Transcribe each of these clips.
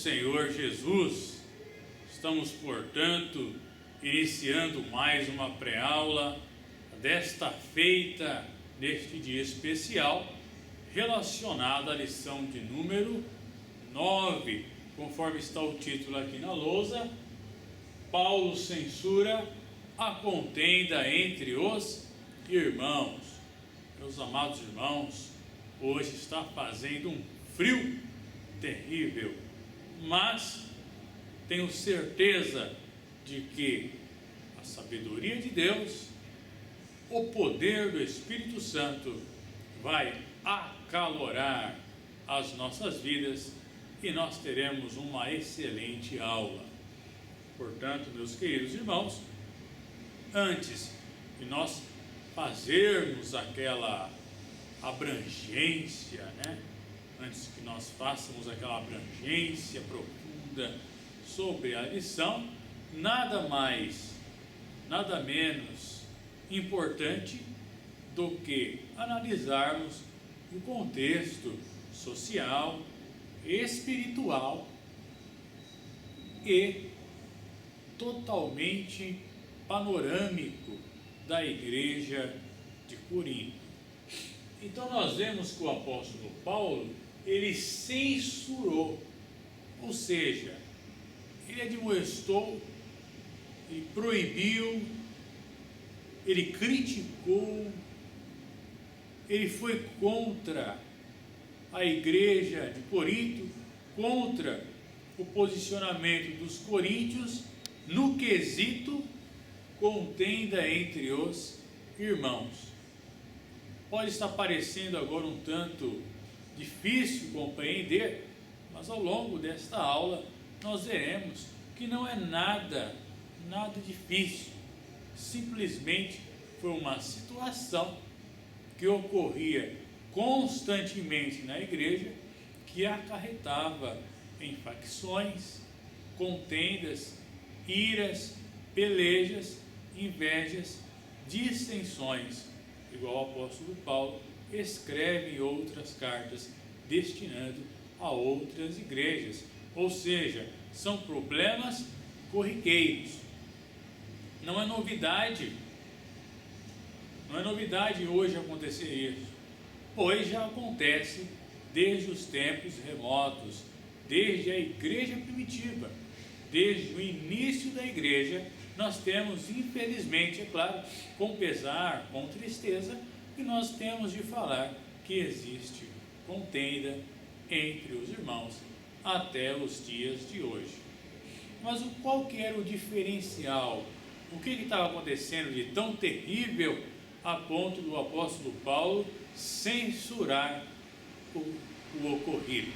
Senhor Jesus. Estamos, portanto, iniciando mais uma pré-aula desta feita, neste dia especial, relacionada à lição de número 9, conforme está o título aqui na lousa. Paulo censura a contenda entre os irmãos. Meus amados irmãos, hoje está fazendo um frio terrível, mas tenho certeza de que a sabedoria de Deus, o poder do Espírito Santo vai acalorar as nossas vidas e nós teremos uma excelente aula. Portanto, meus queridos irmãos, antes de nós fazermos aquela abrangência, antes que nós façamos aquela abrangência profunda sobre a lição, nada mais, nada menos importante do que analisarmos o contexto social, espiritual e totalmente panorâmico da igreja de Corinto. Então nós vemos que o apóstolo Paulo, ele censurou, ou seja, ele admoestou, ele proibiu, ele criticou, ele foi contra a igreja de Corinto, contra o posicionamento dos coríntios no quesito contenda entre os irmãos. Pode estar parecendo agora um tanto difícil compreender, mas ao longo desta aula nós veremos que não é nada difícil. Simplesmente foi uma situação que ocorria constantemente na igreja, que acarretava em facções, contendas, iras, pelejas, invejas, dissensões, igual o apóstolo Paulo escreve em outras cartas, destinando a outras igrejas. Ou seja, são problemas corriqueiros. Não é novidade hoje acontecer isso. Hoje já acontece desde os tempos remotos, desde a igreja primitiva, desde o início da igreja. Nós temos, infelizmente, é claro, com pesar, com tristeza, que nós temos de falar que existe contenda entre os irmãos até os dias de hoje. Mas qual que era o diferencial? O que estava acontecendo de tão terrível a ponto do apóstolo Paulo censurar o ocorrido?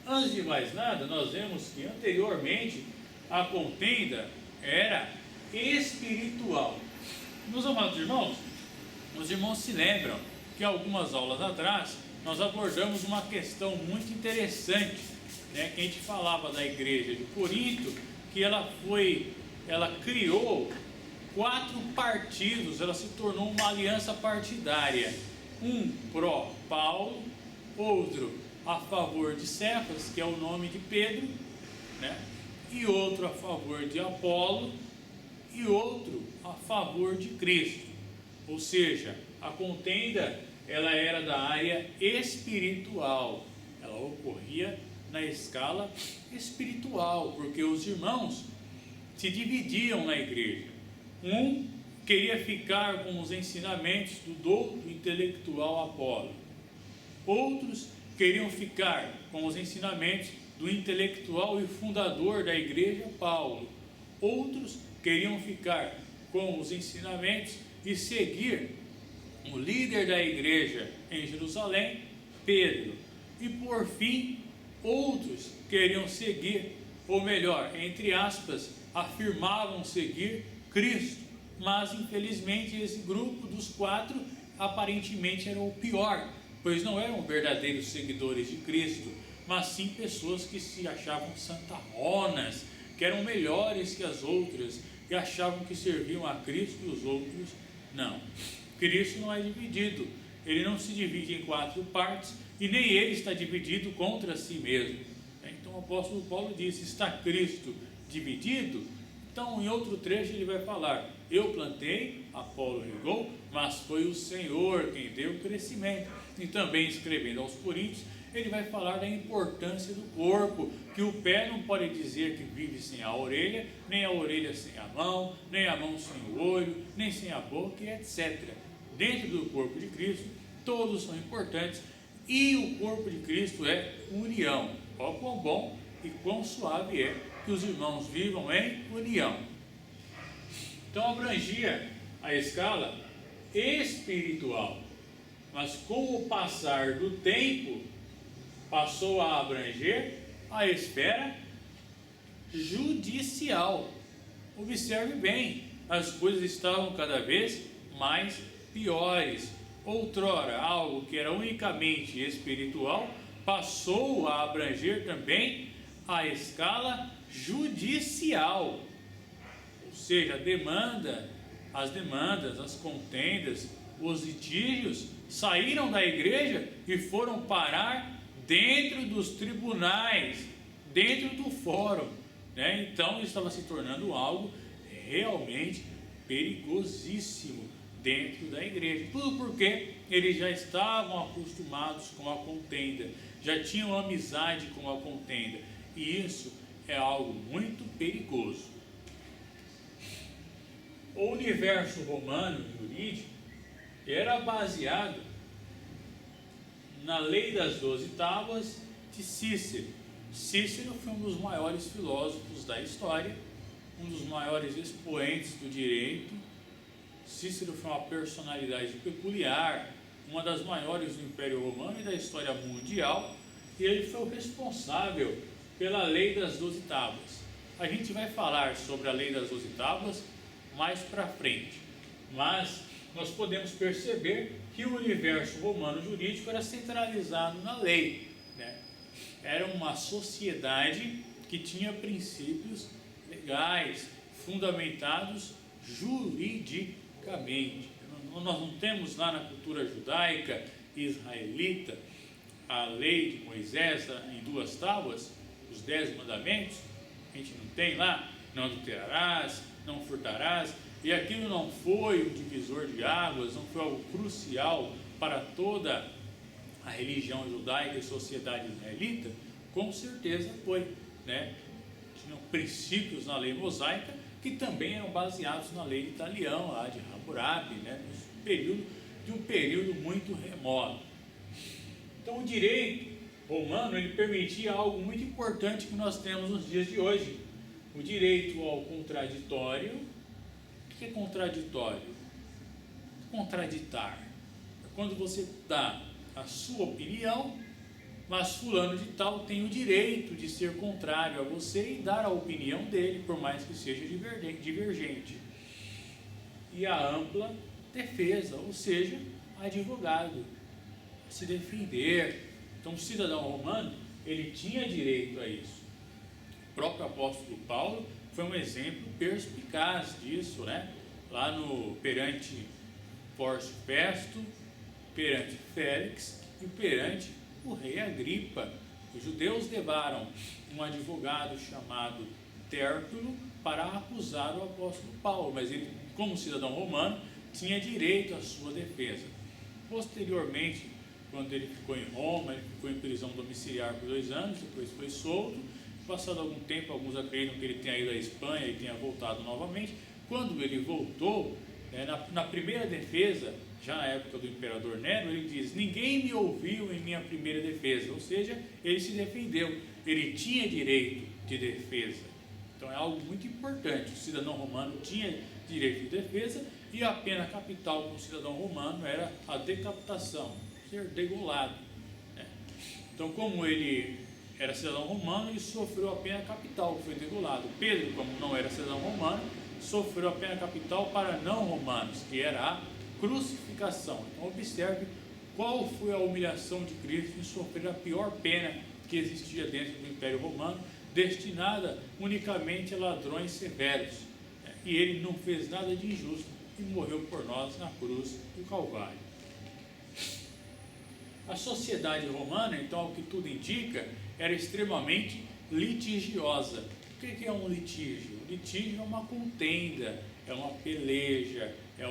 Antes de mais nada, nós vemos que anteriormente a contenda era espiritual. Meus amados irmãos, os irmãos se lembram que algumas aulas atrás nós abordamos uma questão muito interessante, que a gente falava da igreja de Corinto, que ela criou 4 partidos, ela se tornou uma aliança partidária, um pró-Paulo, outro a favor de Cefas, que é o nome de Pedro, e outro a favor de Apolo, e outro a favor de Cristo. Ou seja, a contenda ela era da área espiritual, ela ocorria na escala espiritual, porque os irmãos se dividiam na igreja. Um queria ficar com os ensinamentos do douto intelectual Apolo, outros queriam ficar com os ensinamentos do intelectual e fundador da igreja Paulo, outros queriam ficar com os ensinamentos e seguir o líder da igreja em Jerusalém, Pedro, e por fim outros queriam seguir, ou melhor, entre aspas, afirmavam seguir Cristo, mas infelizmente esse grupo dos 4 aparentemente era o pior, pois não eram verdadeiros seguidores de Cristo, mas sim pessoas que se achavam santarronas, que eram melhores que as outras, e achavam que serviam a Cristo e os outros não. Cristo não é dividido, ele não se divide em 4 partes, e nem ele está dividido contra si mesmo. Então o apóstolo Paulo disse: está Cristo dividido? Então, em outro trecho, ele vai falar: eu plantei, Apolo regou, mas foi o Senhor quem deu o crescimento. E também, escrevendo aos Coríntios, ele vai falar da importância do corpo, que o pé não pode dizer que vive sem a orelha, nem a orelha sem a mão sem o olho, nem sem a boca, e etc. Dentro do corpo de Cristo, todos são importantes, e o corpo de Cristo é união. Ó quão bom e quão suave é que os irmãos vivam em união. Então abrangia a escala espiritual, mas com o passar do tempo passou a abranger a esfera judicial. Observe bem, as coisas estavam cada vez mais piores. Outrora, algo que era unicamente espiritual passou a abranger também a escala judicial. Ou seja, as demandas, as contendas, os litígios saíram da igreja e foram parar dentro dos tribunais, dentro do fórum, né? Então estava se tornando algo realmente perigosíssimo dentro da igreja. Tudo porque eles já estavam acostumados com a contenda, já tinham amizade com a contenda, e isso é algo muito perigoso. O universo romano jurídico era baseado na lei das 12 tábuas de Cícero. Cícero foi um dos maiores filósofos da história, um dos maiores expoentes do direito. Cícero foi uma personalidade peculiar, uma das maiores do Império Romano e da história mundial, e ele foi o responsável pela lei das 12 tábuas. A gente vai falar sobre a lei das 12 tábuas mais para frente, mas nós podemos perceber que o universo romano jurídico era centralizado na lei, né? Era uma sociedade que tinha princípios legais, fundamentados juridicamente. Nós não temos lá na cultura judaica e israelita a lei de Moisés em 2 tábuas, os 10 mandamentos. A gente não tem lá: não adulterarás, não furtarás. E aquilo não foi um divisor de águas, não foi algo crucial para toda a religião judaica e sociedade israelita? Com certeza foi, né? Tinham princípios na lei mosaica que também eram baseados na lei de Italião, lá de Hammurabi, né? De um período muito remoto. Então o direito romano, ele permitia algo muito importante que nós temos nos dias de hoje: o direito ao contraditório. O que é contraditório? Contraditar é quando você dá a sua opinião, mas fulano de tal tem o direito de ser contrário a você e dar a opinião dele, por mais que seja divergente. E a ampla defesa, ou seja, advogado, se defender. Então o cidadão romano, ele tinha direito a isso. O próprio apóstolo Paulo foi um exemplo perspicaz disso, né? Lá perante Pórcio Festo, perante Félix e perante o rei Agripa. Os judeus levaram um advogado chamado Tértulo para acusar o apóstolo Paulo, mas ele, como cidadão romano, tinha direito à sua defesa. Posteriormente, quando ele ficou em Roma, ele ficou em prisão domiciliar por 2 anos, depois foi solto. Passado algum tempo, alguns acreditam que ele tenha ido à Espanha e tenha voltado novamente. Quando ele voltou, na primeira defesa, já na época do imperador Nero, ele diz: ninguém me ouviu em minha primeira defesa. Ou seja, ele se defendeu, ele tinha direito de defesa. Então é algo muito importante. O cidadão romano tinha direito de defesa, e a pena capital para o cidadão romano era a decapitação, ser degolado, né? Então, como ele era cidadão romano, ele sofreu a pena capital, que foi degolado. Pedro, como não era cidadão romano, sofreu a pena capital para não romanos, que era a crucificação. Então observe qual foi a humilhação de Cristo em sofrer a pior pena que existia dentro do Império Romano, destinada unicamente a ladrões severos. E ele não fez nada de injusto e morreu por nós na cruz do Calvário. A sociedade romana, então, ao que tudo indica, era extremamente litigiosa. O que é um litígio? Litígio é uma contenda, é uma peleja, é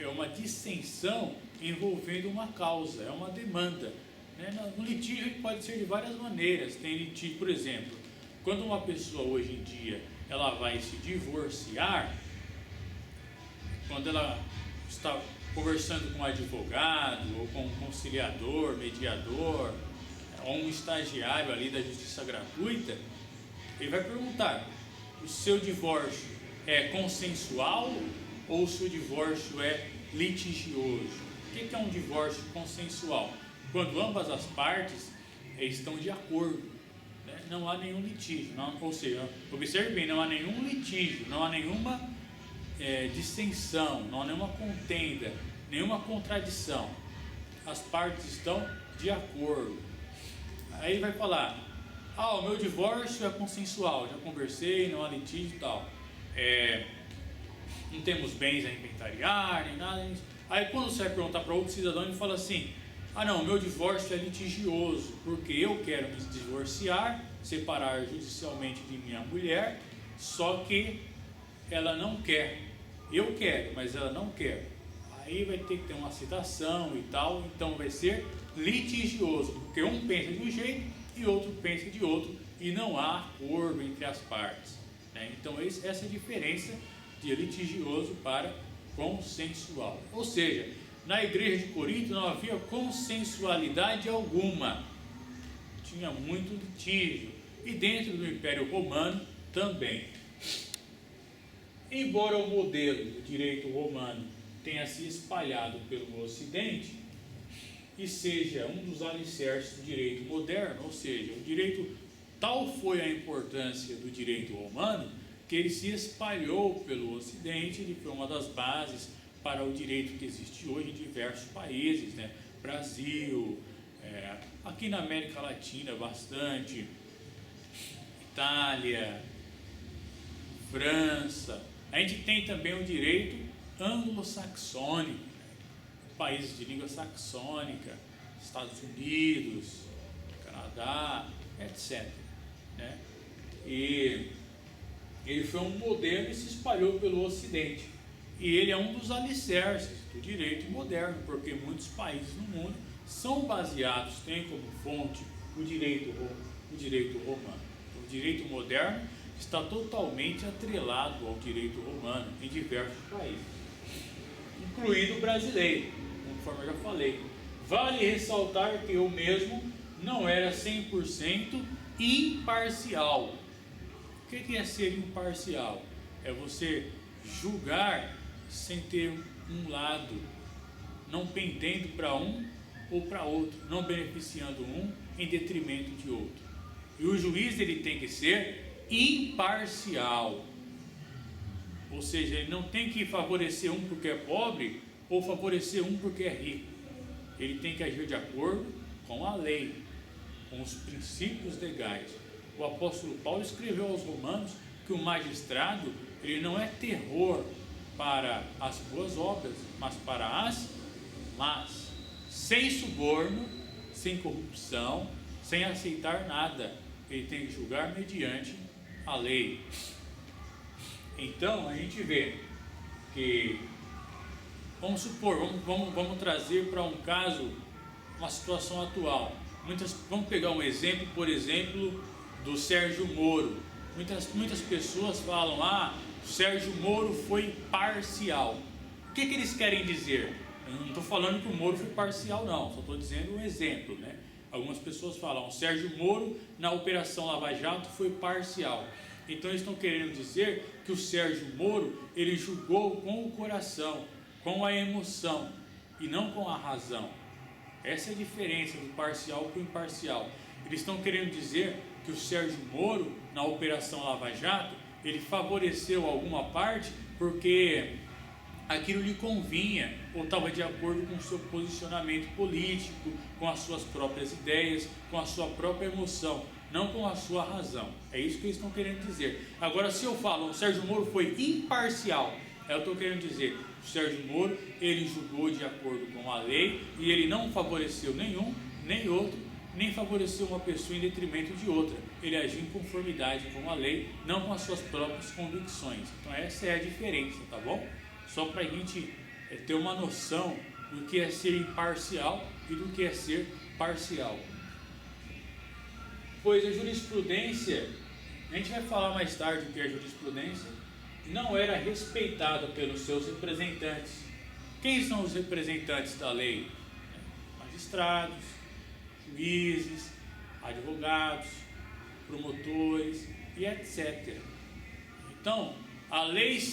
uma dissensão envolvendo uma causa, é uma demanda. No litígio pode ser de várias maneiras. Tem litígio, por exemplo, quando uma pessoa hoje em dia ela vai se divorciar, quando ela está conversando com um advogado, ou com um conciliador, mediador, ou um estagiário ali da justiça gratuita, ele vai perguntar: o seu divórcio é consensual ou o seu divórcio é litigioso? O que é um divórcio consensual? Quando ambas as partes estão de acordo, né? Não há nenhum litígio, ou seja, observe bem, não há nenhum litígio, não há nenhuma dissensão, não há nenhuma contenda, nenhuma contradição. As partes estão de acordo. Aí ele vai falar: o meu divórcio é consensual, já conversei, não há litígio e tal. Não temos bens a inventariar, nem nada. Aí quando você vai perguntar para outro cidadão, ele fala assim: não, meu divórcio é litigioso, porque eu quero me divorciar, separar judicialmente de minha mulher, só que ela não quer. Eu quero, mas ela não quer. Aí vai ter que ter uma citação e tal, então vai ser litigioso, porque um pensa de um jeito e outro pensa de outro, e não há acordo entre as partes, né? Então essa é a diferença de litigioso para consensual. Ou seja, na igreja de Corinto não havia consensualidade alguma, tinha muito litígio, e dentro do Império Romano também. Embora o modelo do direito romano tenha se espalhado pelo Ocidente e seja um dos alicerces do direito moderno, ou seja, o direito, tal foi a importância do direito romano, que ele se espalhou pelo Ocidente, ele foi uma das bases para o direito que existe hoje em diversos países, né? Brasil, aqui na América Latina bastante, Itália, França. A gente tem também o direito anglo-saxônico, países de língua saxônica, Estados Unidos, Canadá, etc, né? E ele foi um modelo e se espalhou pelo Ocidente. E ele é um dos alicerces do direito moderno, porque muitos países no mundo são baseados, têm como fonte o direito romano. O direito moderno está totalmente atrelado ao direito romano em diversos países, incluindo o brasileiro, conforme eu já falei. Vale ressaltar que eu mesmo não era 100% imparcial. O que é ser imparcial? É você julgar sem ter um lado, não pendendo para um ou para outro, não beneficiando um em detrimento de outro. E o juiz ele tem que ser imparcial, ou seja, ele não tem que favorecer um porque é pobre ou favorecer um porque é rico. Ele tem que agir de acordo com a lei, com os princípios legais. O apóstolo Paulo escreveu aos Romanos que o magistrado ele não é terror para as boas obras, mas para as más, sem suborno, sem corrupção, sem aceitar nada. Ele tem que julgar mediante a lei. Então a gente vê que, vamos supor, vamos trazer para um caso, uma situação atual. Vamos pegar um exemplo, por exemplo, do Sérgio Moro. Muitas pessoas falam: o Sérgio Moro foi parcial. O que eles querem dizer? Eu não estou falando que o Moro foi parcial, não, só estou dizendo um exemplo, né? Algumas pessoas falam: o Sérgio Moro na Operação Lava Jato foi parcial. Então eles estão querendo dizer que o Sérgio Moro ele julgou com o coração, com a emoção e não com a razão. Essa é a diferença do parcial para o imparcial. Eles estão querendo dizer que o Sérgio Moro na Operação Lava Jato ele favoreceu alguma parte porque aquilo lhe convinha ou estava de acordo com o seu posicionamento político, com as suas próprias ideias, com a sua própria emoção, não com a sua razão. É isso que eles estão querendo dizer. Agora, se eu falo o Sérgio Moro foi imparcial, eu estou querendo dizer o Sérgio Moro ele julgou de acordo com a lei e ele não favoreceu nenhum nem outro, nem favorecer uma pessoa em detrimento de outra. Ele agia em conformidade com a lei, não com as suas próprias convicções. Então essa é a diferença, tá bom? Só para a gente ter uma noção do que é ser imparcial e do que é ser parcial. Pois a jurisprudência, a gente vai falar mais tarde o que é jurisprudência, não era respeitada pelos seus representantes. Quem são os representantes da lei? Magistrados, juízes, advogados, promotores e etc. Então, a lei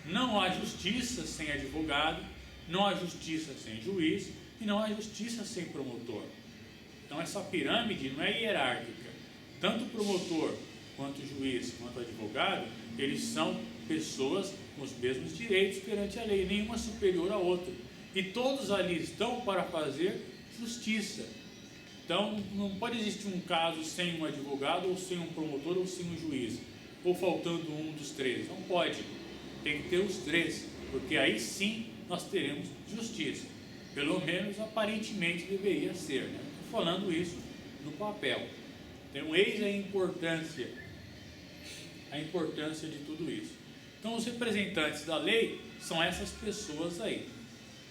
não há justiça sem advogado, não há justiça sem juiz e não há justiça sem promotor. Então essa pirâmide não é hierárquica. Tanto o promotor, quanto o juiz, quanto o advogado, eles são pessoas com os mesmos direitos perante a lei, nenhuma superior à outra. E todos ali estão para fazer justiça. Então não pode existir um caso sem um advogado, ou sem um promotor, ou sem um juiz, ou faltando um dos três. Não pode. Tem que ter os três, porque aí sim nós teremos justiça. Pelo menos aparentemente deveria ser, né? Estou falando isso no papel. Então eis a importância de tudo isso. Então os representantes da lei são essas pessoas aí.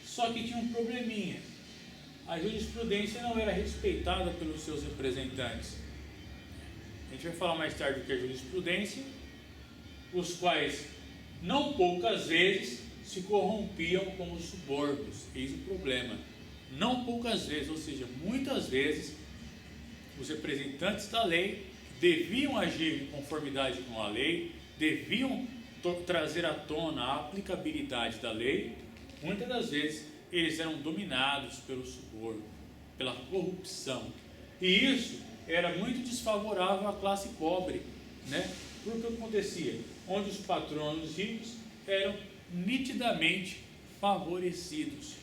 Só que tinha um probleminha. A jurisprudência não era respeitada pelos seus representantes. A gente vai falar mais tarde o que é jurisprudência, os quais não poucas vezes se corrompiam com os subornos. Eis o problema. Não poucas vezes, ou seja, muitas vezes, os representantes da lei deviam agir em conformidade com a lei, deviam trazer à tona a aplicabilidade da lei. Muitas das vezes eles eram dominados pelo suborno, pela corrupção. E isso era muito desfavorável à classe pobre, né? Porque o que acontecia? Onde os patronos ricos eram nitidamente favorecidos.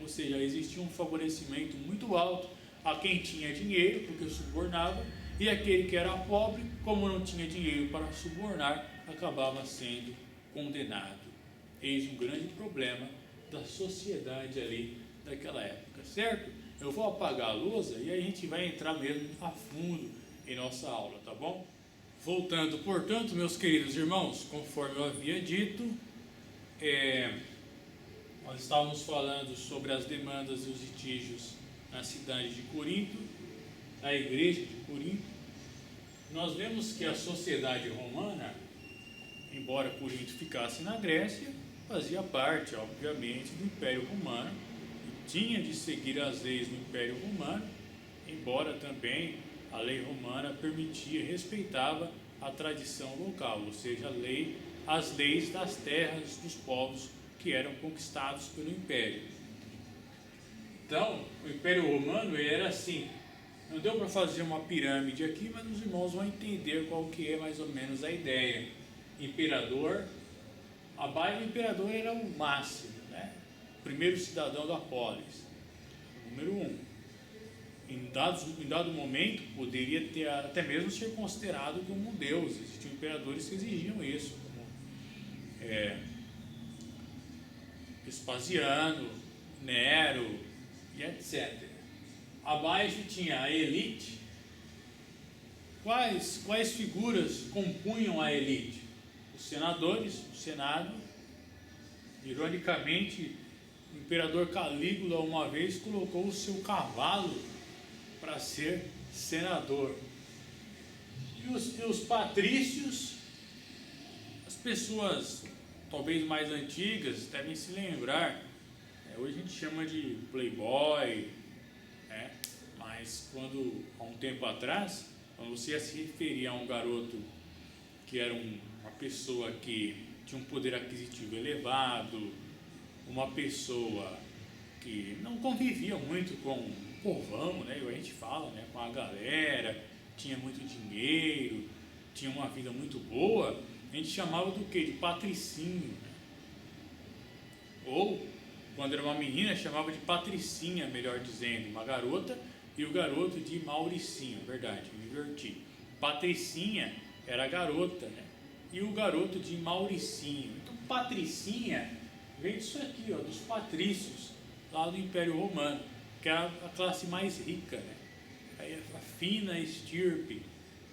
Ou seja, existia um favorecimento muito alto a quem tinha dinheiro, porque subornava, e aquele que era pobre, como não tinha dinheiro para subornar, acabava sendo condenado. Eis um grande problema da sociedade ali daquela época, certo? Eu vou apagar a lousa e aí a gente vai entrar mesmo a fundo em nossa aula, tá bom? Voltando, portanto, meus queridos irmãos, conforme eu havia dito, nós estávamos falando sobre as demandas e os litígios na cidade de Corinto, na igreja de Corinto. Nós vemos que a sociedade romana, embora Corinto ficasse na Grécia, fazia parte, obviamente, do Império Romano, e tinha de seguir as leis do Império Romano, embora também a lei romana permitia, respeitava a tradição local, ou seja, as leis das terras dos povos que eram conquistados pelo Império. Então, o Império Romano ele era assim. Não deu para fazer uma pirâmide aqui, mas os irmãos vão entender qual que é mais ou menos a ideia. Imperador, abaixo do imperador era o máximo, né? Primeiro cidadão da polis, número 1. Em dado momento, poderia ter até mesmo ser considerado como um deus. Existiam imperadores que exigiam isso, como Vespasiano, Nero e etc. Abaixo tinha a elite. Quais figuras compunham a elite? Os senadores, o Senado. Ironicamente, o imperador Calígula uma vez colocou o seu cavalo para ser senador. E os patrícios, as pessoas talvez mais antigas devem se lembrar, hoje a gente chama de playboy, né? Mas há um tempo atrás, quando você ia se referir a um garoto que era uma pessoa que tinha um poder aquisitivo elevado, uma pessoa que não convivia muito com o povão, né? A gente fala, né? Com a galera, tinha muito dinheiro, tinha uma vida muito boa, a gente chamava do quê? De patricinho, né? Ou, quando era uma menina, chamava de patricinha, melhor dizendo, uma garota, e o garoto de Mauricinho, verdade, me inverti. Patricinha era a garota, né? E o garoto de Mauricinho. Então, patricinha vem disso aqui, ó, dos patrícios, lá do Império Romano, que era a classe mais rica, né? a fina estirpe.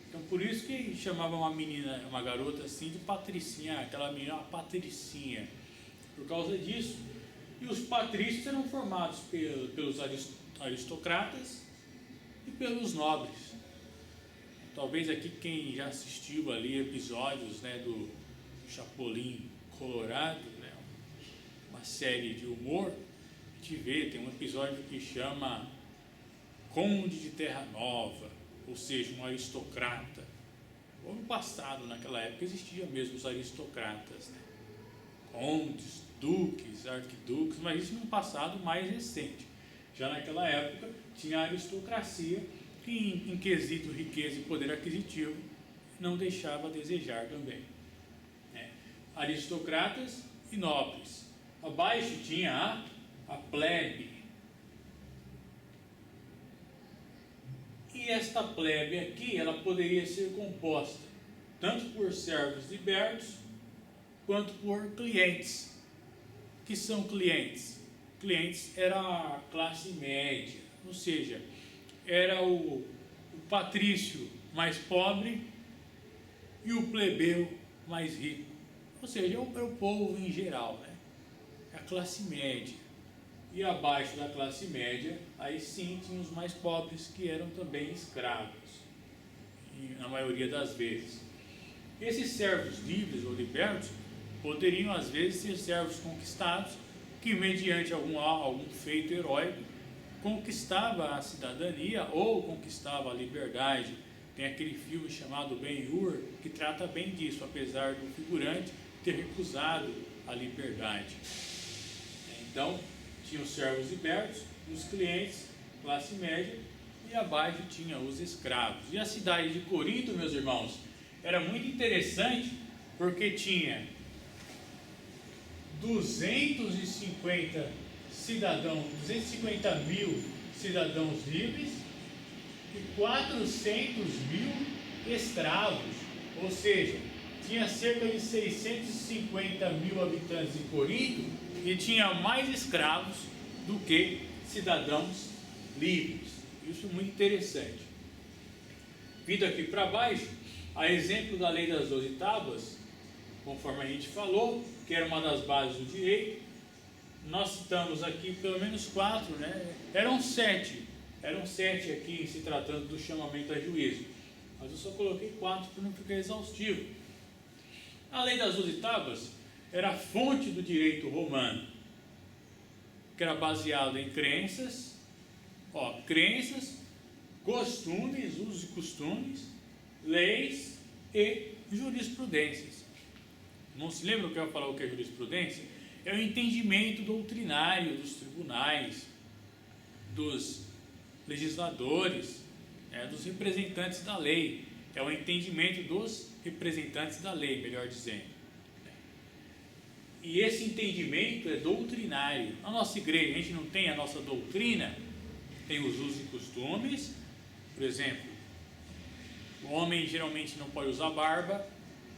Então, por isso que chamava uma menina, uma garota assim, de patricinha, aquela menina, uma patricinha, por causa disso. E os patrícios eram formados pelos aristocratas e pelos nobres. Talvez aqui quem já assistiu ali episódios, né, do Chapolin Colorado, né, uma série de humor, a gente vê, tem um episódio que chama Conde de Terra Nova, ou seja, um aristocrata. No passado, naquela época, existiam mesmo os aristocratas, né? Condes, duques, arquiduques, mas isso num passado mais recente. Já naquela época, tinha a aristocracia, que em quesito riqueza e poder aquisitivo, não deixava a desejar também, né? Aristocratas e nobres. Abaixo tinha a plebe. E esta plebe aqui, ela poderia ser composta tanto por servos libertos, quanto por clientes. O que são clientes? Clientes era a classe média, ou seja, era o patrício mais pobre e o plebeu mais rico. Ou seja, é o povo em geral, né? É a classe média. E abaixo da classe média, aí sim tinha os mais pobres, que eram também escravos, na maioria das vezes. Esses servos livres ou libertos poderiam às vezes ser servos conquistados, que mediante algum feito heróico conquistava a cidadania ou conquistava a liberdade. Tem aquele filme chamado Ben-Hur, que trata bem disso, apesar do figurante ter recusado a liberdade. Então, tinha os servos libertos, os clientes, classe média, e abaixo tinha os escravos. E a cidade de Corinto, meus irmãos, era muito interessante, porque tinha 250 mil cidadãos livres e 400 mil escravos, ou seja, tinha cerca de 650 mil habitantes em Corinto e tinha mais escravos do que cidadãos livres. Isso é muito interessante. Vindo aqui para baixo, a exemplo da lei das 12 tábuas, conforme a gente falou, que era uma das bases do direito, nós citamos aqui pelo menos 4, né? Eram sete aqui se tratando do chamamento a juízo, mas eu só coloquei 4 para não ficar exaustivo. A lei das 12 tábuas era a fonte do direito romano, que era baseado em crenças, costumes, usos e costumes, leis e jurisprudências. Não se lembra que eu ia falar o que é jurisprudência? É o entendimento doutrinário dos tribunais, dos legisladores, dos representantes da lei. É o entendimento dos representantes da lei, melhor dizendo. E esse entendimento é doutrinário. Na nossa igreja, a gente não tem a nossa doutrina, tem os usos e costumes. Por exemplo, o homem geralmente não pode usar barba,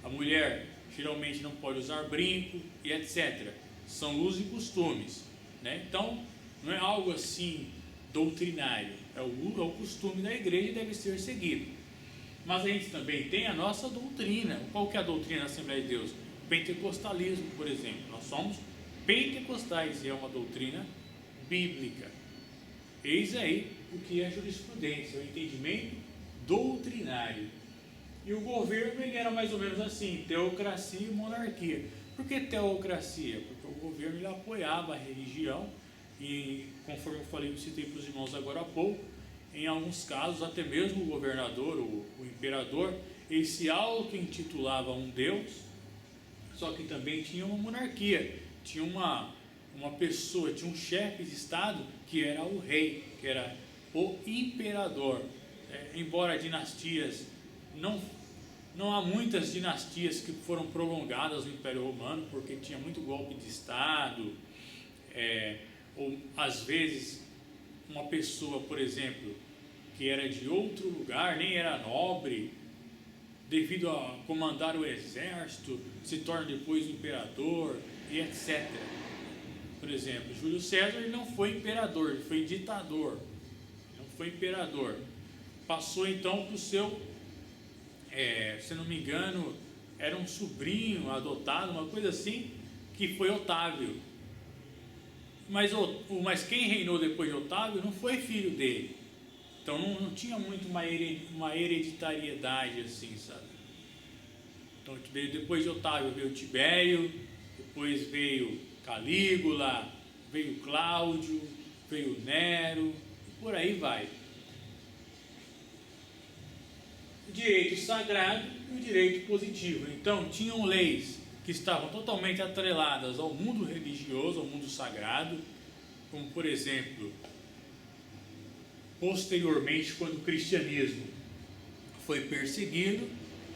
a mulher geralmente não pode usar brinco e etc. São usos e costumes, né? Então, não é algo assim doutrinário, é o costume da igreja e deve ser seguido. Mas a gente também tem a nossa doutrina. Qual que é a doutrina da Assembleia de Deus? Pentecostalismo, por exemplo. Nós somos pentecostais e é uma doutrina bíblica. Eis aí o que é jurisprudência, o entendimento doutrinário. E o governo, ele era mais ou menos assim, teocracia e monarquia. Por que teocracia? Porque o governo ele apoiava a religião e, conforme eu falei, eu citei para os irmãos agora há pouco, em alguns casos, até mesmo o governador, o imperador, ele se auto-intitulava um deus, só que também tinha uma monarquia, tinha uma pessoa, tinha um chefe de estado que era o rei, que era o imperador. Embora dinastias, não há muitas dinastias que foram prolongadas no Império Romano, porque tinha muito golpe de estado, ou às vezes uma pessoa, por exemplo, que era de outro lugar, nem era nobre, devido a comandar o exército, se torna depois imperador e etc. Por exemplo, Júlio César ele não foi imperador, ele foi ditador, ele não foi imperador. passou então para o seu, se não me engano, era um sobrinho adotado, uma coisa assim, que foi Otávio. Mas quem reinou depois de Otávio não foi filho dele. Então não tinha muito uma hereditariedade assim, sabe? Então depois de Otávio veio Tibério, depois veio Calígula, veio Cláudio, veio Nero, e por aí vai. O direito sagrado e o direito positivo. Então tinham leis que estavam totalmente atreladas ao mundo religioso, ao mundo sagrado, como por exemplo, posteriormente, quando o cristianismo foi perseguido,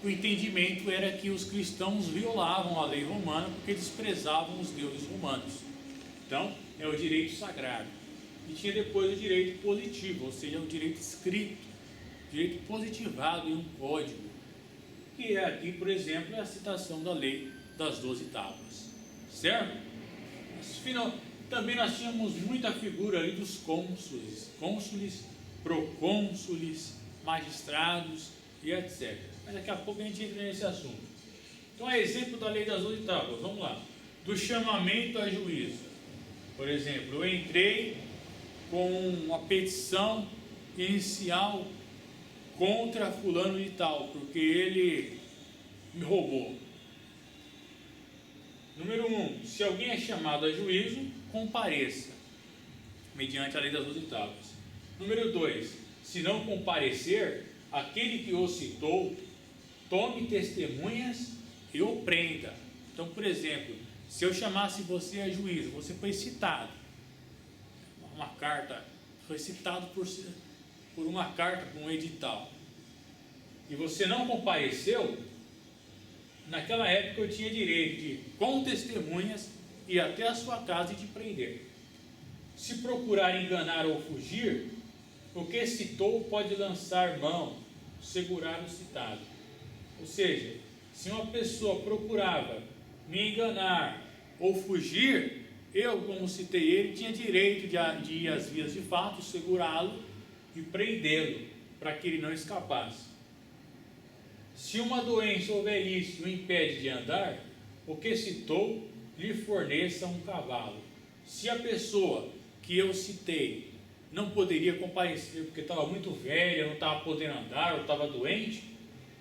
o entendimento era que os cristãos violavam a lei romana porque desprezavam os deuses romanos. Então, é o direito sagrado. E tinha depois o direito positivo, ou seja, o direito escrito, direito positivado em um código, que é aqui, por exemplo, a citação da lei das 12 tábuas, certo? Também nós tínhamos muita figura ali dos cônsules, procônsules, magistrados e etc. Mas daqui a pouco a gente entra nesse assunto. Então, é exemplo da lei das 12 tábuas, vamos lá. Do chamamento a juízo. Por exemplo, eu entrei com uma petição inicial contra fulano de tal, porque ele me roubou. Número 1, se alguém é chamado a juízo, compareça, mediante a lei das 12 tábuas. Número 2, se não comparecer, aquele que o citou, tome testemunhas e o prenda. Então, por exemplo, se eu chamasse você a juízo, você foi citado, uma carta, foi citado por uma carta, por um edital, e você não compareceu, naquela época eu tinha direito de, com testemunhas, ir até a sua casa e te prender. Se procurar enganar ou fugir, o que citou pode lançar mão, segurar o citado. Ou seja, se uma pessoa procurava me enganar ou fugir, eu, como citei ele, tinha direito de ir às vias de fato, segurá-lo e prendê-lo, para que ele não escapasse. Se uma doença ou velhice o impede de andar, o que citou lhe forneça um cavalo. Se a pessoa que eu citei não poderia comparecer porque estava muito velha, não estava podendo andar ou estava doente,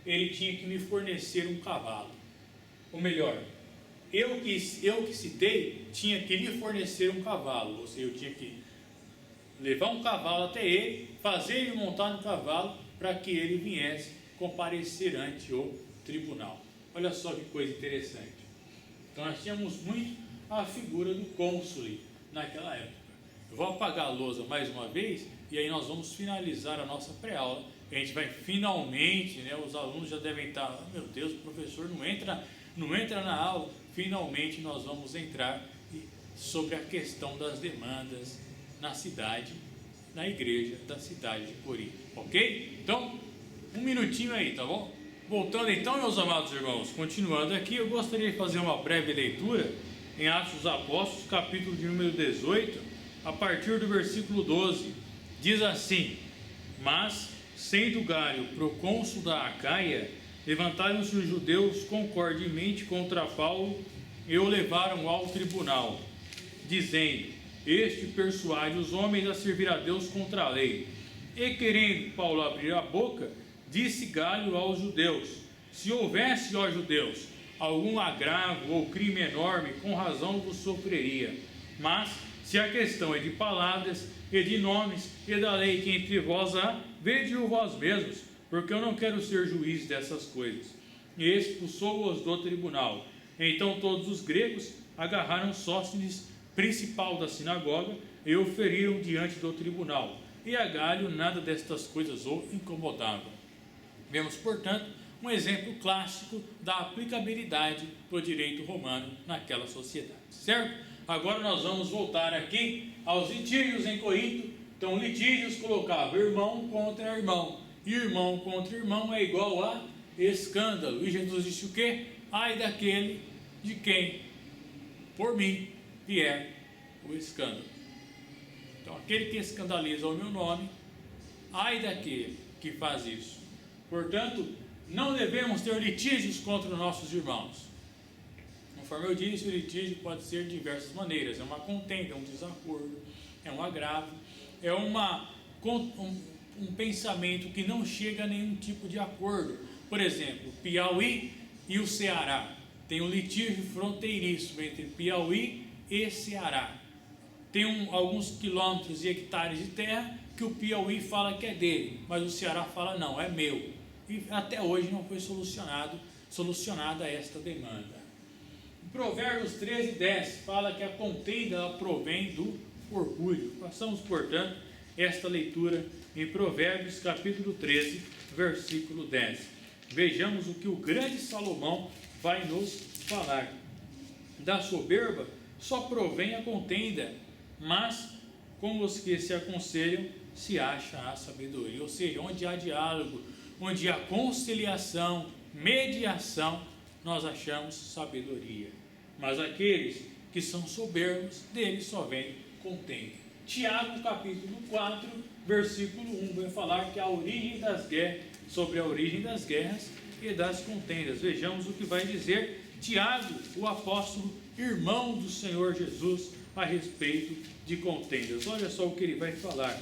ele tinha que me fornecer um cavalo. Ou melhor, eu que citei tinha que lhe fornecer um cavalo, ou seja, eu tinha que levar um cavalo até ele, fazer ele montar no cavalo para que ele viesse comparecer ante o tribunal. Olha só que coisa interessante. Então nós tínhamos muito a figura do cônsule naquela época. Eu vou apagar a lousa mais uma vez e aí nós vamos finalizar a nossa pré-aula. A gente vai finalmente, os alunos já devem estar, meu Deus, o professor não entra na aula. Finalmente nós vamos entrar sobre a questão das demandas na cidade, na igreja da cidade de Corinto, ok? Então, um minutinho aí, tá bom? Voltando então, meus amados irmãos, continuando aqui, eu gostaria de fazer uma breve leitura em Atos dos Apóstolos, capítulo de número 18, a partir do versículo 12. Diz assim: mas, sendo Galho procônsul da Acaia, levantaram-se os judeus concordemente contra Paulo e o levaram ao tribunal, dizendo: este persuade os homens a servir a Deus contra a lei. E querendo Paulo abrir a boca, disse Galho aos judeus: se houvesse, ó judeus, algum agravo ou crime enorme, com razão vos sofreria. Mas, se a questão é de palavras e de nomes e da lei que entre vós há, vede-o vós mesmos, porque eu não quero ser juiz dessas coisas. E expulsou-os do tribunal. Então todos os gregos agarraram Sóstenes, principal da sinagoga, e o feriram diante do tribunal. E a Galho nada destas coisas o incomodava. Vemos, portanto, um exemplo clássico da aplicabilidade do direito romano naquela sociedade, certo? Agora nós vamos voltar aqui aos litígios em Corinto. Então, litígios colocava irmão contra irmão. Irmão contra irmão é igual a escândalo. E Jesus disse o quê? Ai daquele de quem, por mim, vier o escândalo. Então, aquele que escandaliza o meu nome, ai daquele. que faz isso. Portanto, não devemos ter litígios contra os nossos irmãos. Conforme eu disse, o litígio pode ser de diversas maneiras. É uma contenda, é um desacordo, é um agravo, é um pensamento que não chega a nenhum tipo de acordo. Por exemplo, Piauí e o Ceará. Tem um litígio fronteiriço entre Piauí e Ceará. Tem alguns quilômetros e hectares de terra que o Piauí fala que é dele, mas o Ceará fala não, é meu. E até hoje não foi solucionada esta demanda. Provérbios 13:10 fala que a contenda ela provém do orgulho. Passamos, portanto, esta leitura em Provérbios capítulo 13, versículo 10. Vejamos o que o grande Salomão vai nos falar. Da soberba só provém a contenda, mas com os que se aconselham se acha a sabedoria. Ou seja, onde há diálogo, onde há conciliação, mediação, nós achamos sabedoria. Mas aqueles que são soberbos, deles só vem contenda. Tiago capítulo 4, versículo 1 vai falar que a origem das guerras, sobre a origem das guerras e das contendas. Vejamos o que vai dizer Tiago, o apóstolo, irmão do Senhor Jesus, a respeito de contendas. Olha só o que ele vai falar.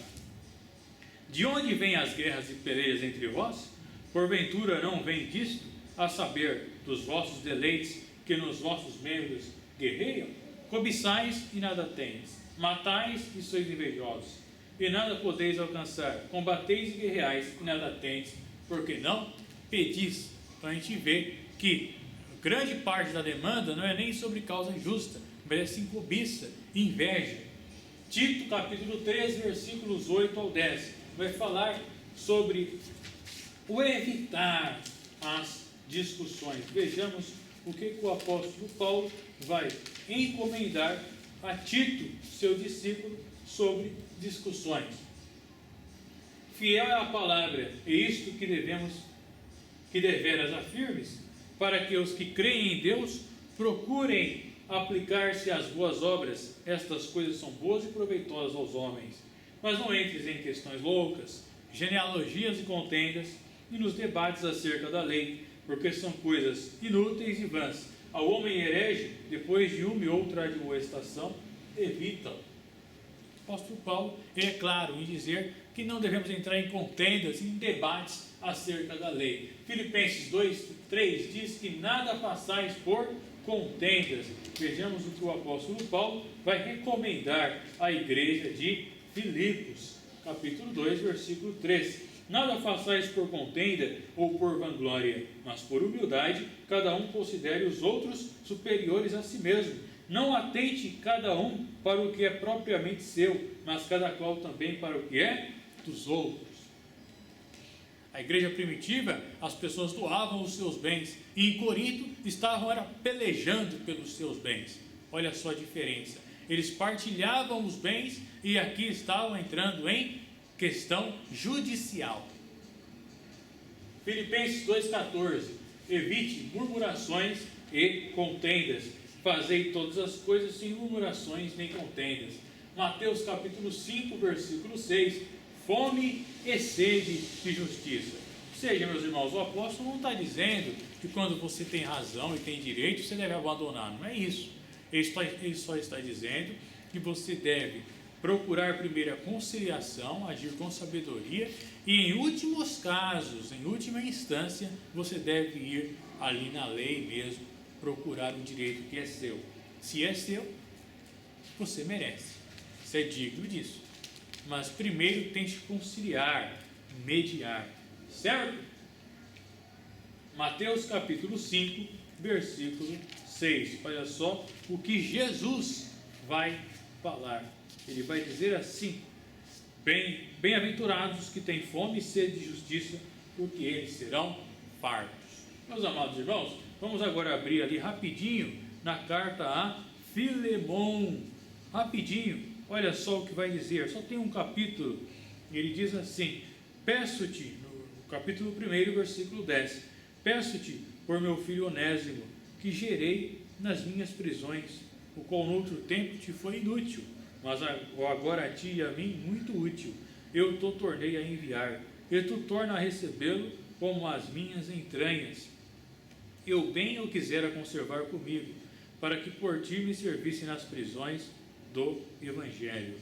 De onde vêm as guerras e pelejas entre vós? Porventura não vem disto, a saber, dos vossos deleites, que nos vossos membros guerreiam? Cobiçais e nada tendes, matais e sois invejosos, e nada podeis alcançar, combateis e guerreais e nada tendes, porque não pedis. Então a gente vê que grande parte da demanda não é nem sobre causa justa, mas é sim cobiça, inveja. Tito capítulo 3, versículos 8 ao 10, vai falar sobre o evitar as discussões. Vejamos o que o apóstolo Paulo vai encomendar a Tito, seu discípulo, sobre discussões. Fiel é a palavra, e isto que deveras afirmes, para que os que creem em Deus procurem aplicar-se às boas obras. Estas coisas são boas e proveitosas aos homens. Mas não entres em questões loucas, genealogias e contendas, e nos debates acerca da lei, porque são coisas inúteis e vãs. Ao homem herege, depois de uma e outra admoestação, evita-o. O apóstolo Paulo é claro em dizer que não devemos entrar em contendas, em debates acerca da lei. Filipenses 2:3 diz que nada façais por contendas. Vejamos o que o apóstolo Paulo vai recomendar à igreja de Filipos, capítulo 2, versículo 3. Nada façais por contenda ou por vanglória, mas por humildade, cada um considere os outros superiores a si mesmo. Não atente cada um para o que é propriamente seu, mas cada qual também para o que é dos outros. A igreja primitiva, as pessoas doavam os seus bens, e em Corinto estavam pelejando pelos seus bens. Olha só a diferença. Eles partilhavam os bens e aqui estavam entrando em questão judicial. Filipenses 2,14. Evite murmurações e contendas. Fazei todas as coisas sem murmurações nem contendas. Mateus capítulo 5, versículo 6. Fome e sede de justiça. Ou seja, meus irmãos, o apóstolo não está dizendo que quando você tem razão e tem direito, você deve abandonar. Não é isso. Ele só está dizendo que você deve procurar primeiro a conciliação, agir com sabedoria, e em últimos casos, em última instância, você deve ir ali na lei mesmo, procurar o direito que é seu. Se é seu, você merece, você é digno disso. Mas primeiro tente conciliar, mediar, certo? Mateus capítulo 5, versículo 6. Olha só o que Jesus vai falar. Ele vai dizer assim: bem-aventurados que têm fome e sede de justiça, porque eles serão fartos. Meus amados irmãos, vamos agora abrir ali rapidinho na carta a Filemon. Rapidinho, olha só o que vai dizer. Só tem um capítulo. Ele diz assim: peço-te, no capítulo 1, versículo 10, peço-te por meu filho Onésimo, que gerei nas minhas prisões, o qual no outro tempo te foi inútil, mas agora a ti e a mim muito útil. Eu te tornei a enviar. e tu torna a recebê-lo como as minhas entranhas. Eu bem o quisera conservar comigo, para que por ti me servisse nas prisões do Evangelho.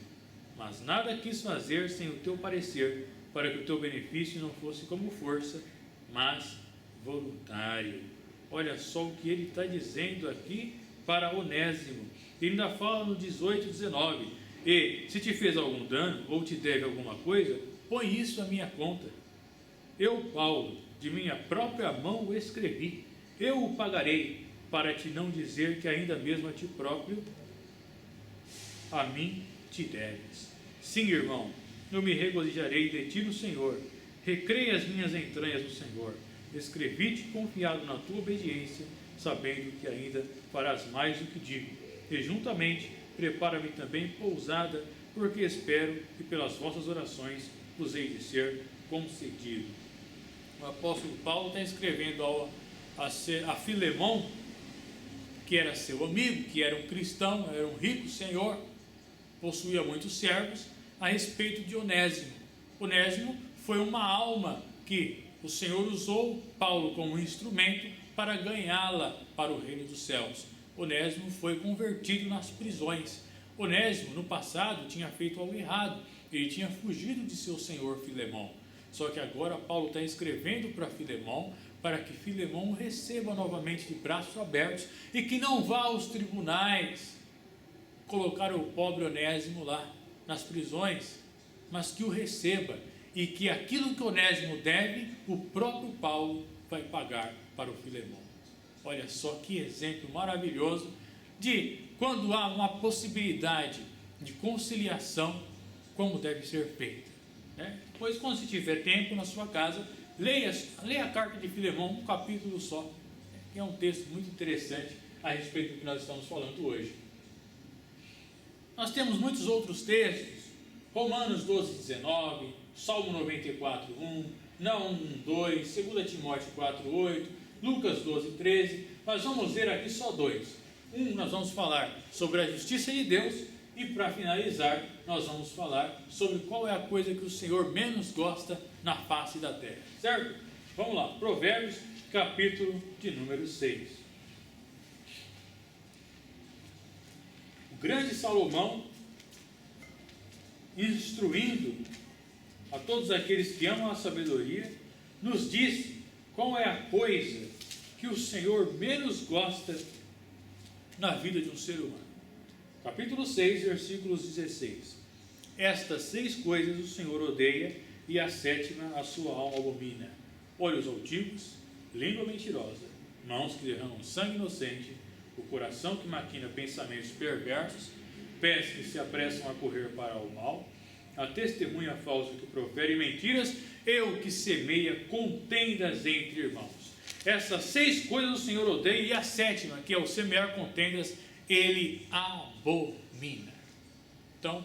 Mas nada quis fazer sem o teu parecer, para que o teu benefício não fosse como força, mas voluntário. Olha só o que ele está dizendo aqui para Onésimo. Ele ainda fala no 18, 19. E se te fez algum dano ou te deve alguma coisa, põe isso à minha conta. Eu, Paulo, de minha própria mão o escrevi. Eu o pagarei, para te não dizer que ainda mesmo a ti próprio, a mim te deves. Sim, irmão, eu me regozijarei de ti no Senhor. Recreia as minhas entranhas no Senhor. Escrevi-te confiado na tua obediência, sabendo que ainda farás mais do que digo. E juntamente prepara-me também pousada, porque espero que pelas vossas orações vos hei de ser concedido. O apóstolo Paulo está escrevendo a Filemão, que era seu amigo, que era um cristão, era um rico senhor, possuía muitos servos, a respeito de Onésimo. Onésimo foi uma alma que o Senhor usou Paulo como instrumento para ganhá-la para o reino dos céus. Onésimo foi convertido nas prisões. Onésimo, no passado, tinha feito algo errado. Ele tinha fugido de seu senhor Filemão. Só que agora Paulo está escrevendo para Filemão, para que Filemão o receba novamente de braços abertos e que não vá aos tribunais colocar o pobre Onésimo lá nas prisões, mas que o receba e que aquilo que Onésimo deve, o próprio Paulo vai pagar para o Filemão. Olha só que exemplo maravilhoso de quando há uma possibilidade de conciliação, como deve ser feita, né? Pois quando você tiver tempo na sua casa, leia a carta de Filemão, um capítulo só, que é um texto muito interessante a respeito do que nós estamos falando hoje. Nós temos muitos outros textos, Romanos 12, 19, Salmo 94, 1, Naum 1, 2, 2 Timóteo 4, 8, Lucas 12, 13, nós vamos ver aqui só dois. Nós vamos falar sobre a justiça de Deus e para finalizar, nós vamos falar sobre qual é a coisa que o Senhor menos gosta na face da terra, certo? Vamos lá, Provérbios, capítulo de número 6. O grande Salomão, instruindo a todos aqueles que amam a sabedoria, nos diz qual é a coisa que o Senhor menos gosta na vida de um ser humano. Capítulo 6, versículos 16. Estas 6 coisas o Senhor odeia, e a 7ª a sua alma abomina: olhos altivos, língua mentirosa, mãos que derramam sangue inocente, o coração que maquina pensamentos perversos, pés que se apressam a correr para o mal, a testemunha falsa que profere mentiras, e o que semeia contendas entre irmãos. Essas 6 coisas o Senhor odeia, e a 7ª, que é o semear contendas, ele abomina. Então,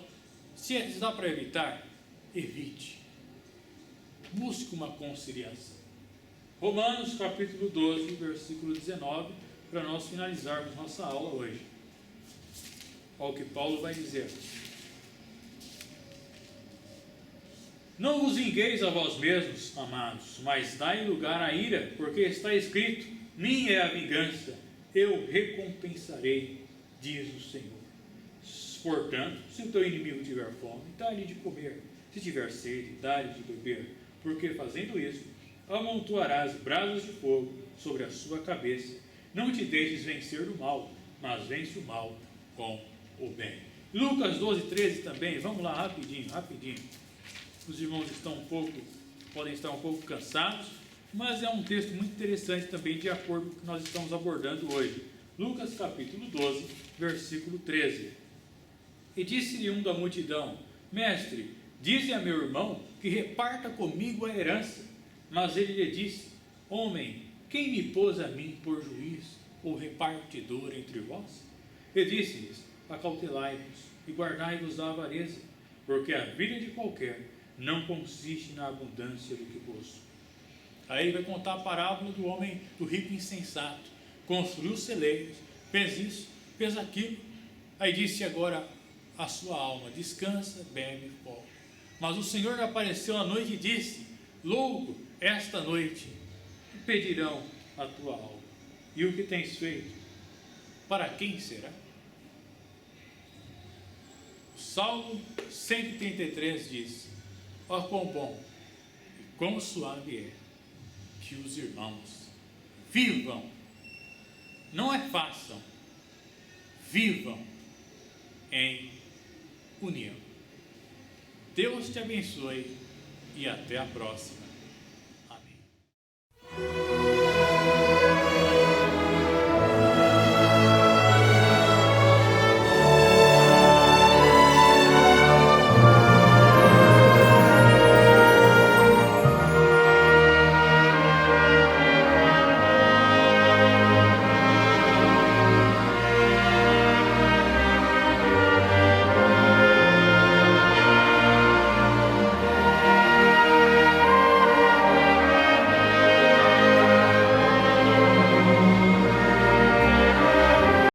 se dá para evitar, evite. Busque uma conciliação. Romanos capítulo 12, versículo 19, para nós finalizarmos nossa aula hoje. Olha o que Paulo vai dizer: não vos vingueis a vós mesmos, amados, mas dai lugar à ira, porque está escrito: minha é a vingança, eu recompensarei, diz o Senhor. Portanto, se o teu inimigo tiver fome, dá-lhe de comer; se tiver sede, dá-lhe de beber, porque fazendo isso, amontoarás brasas de fogo sobre a sua cabeça. Não te deixes vencer do mal, mas vence o mal com o bem. Lucas 12, 13 também, vamos lá rapidinho. Os irmãos podem estar um pouco cansados, mas é um texto muito interessante também, de acordo com o que nós estamos abordando hoje. Lucas capítulo 12, versículo 13. E disse-lhe um da multidão: mestre, dize a meu irmão que reparta comigo a herança. Mas ele lhe disse: homem, quem me pôs a mim por juiz ou repartidor entre vós? E disse-lhes: acautelai-vos e guardai-vos da avareza, porque a vida de qualquer não consiste na abundância do que possui. Aí ele vai contar a parábola do homem, do rico insensato. Construiu celeiros, fez isso, fez aquilo. Aí disse agora a sua alma: descansa, bebe, come. Mas o Senhor apareceu à noite e disse: louco esta noite pedirão a tua alma. E o que tens feito? Para quem será? O Salmo 133 diz: ó quão bom e quão suave é que os irmãos vivam, não é façam, vivam em união. Deus te abençoe e até a próxima.